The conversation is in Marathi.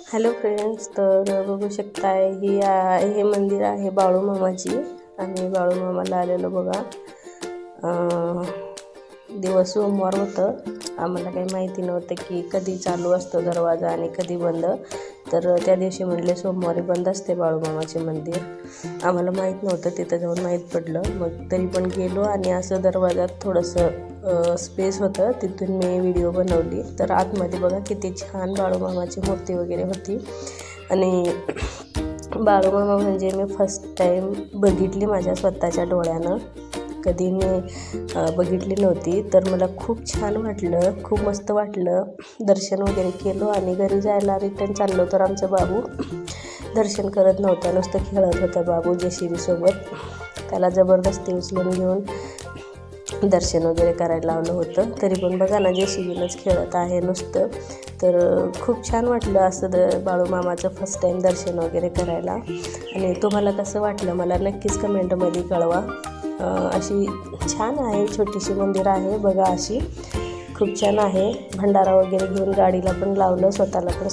हॅलो फ्रेंड्स, तर बघू शकताय हे मंदिर आहे बाळूमामाची. आम्ही बाळूमामाला आलेलो बघा. दिवस सोमवार होतं. आम्हाला काही माहिती नव्हतं की कधी चालू असतो दरवाजा आणि कधी बंद. तर त्या दिवशी म्हणले सोमवारी बंद असते बाळूमामाचे मंदिर. आम्हाला माहीत नव्हतं, तिथं जाऊन माहीत पडलं. मग तरी पण गेलो आणि असं दरवाजात थोडंसं स्पेस होतं, तिथून मी व्हिडिओ बनवली. तर आतमध्ये बघा किती छान बाळूमामाची मूर्ती वगैरे होती. आणि बाळूमामा म्हणजे मी फर्स्ट टाईम बघितली माझ्या स्वतःच्या डोळ्यानं. कधी मी बघितली नव्हती. तर मला खूप छान वाटलं, खूप मस्त वाटलं. दर्शन वगैरे केलं आणि घरी जायला रिटर्न चाललो तर आमचा बाबू दर्शन करत नव्हता, नुसतं खेळत होता बाबू JCB सोबत. त्याला जबरदस्ती उचलून घेऊन दर्शन वगैरे करायला लावलं होतं. तरी पण बघा ना, JCBनंच खेळत आहे नुसतं. तर खूप छान वाटलं असं बाळूमामाचं फर्स्ट टाईम दर्शन वगैरे करायला. आणि तुम्हाला कसं वाटलं मला नक्कीच कमेंटमध्ये कळवा. अशी छान आहे, छोटीशी मंदिर आहे बघा. अशी खूप छान आहे. भंडारा वगैरे घेऊन गाडीला पण लावलं, स्वतःला पण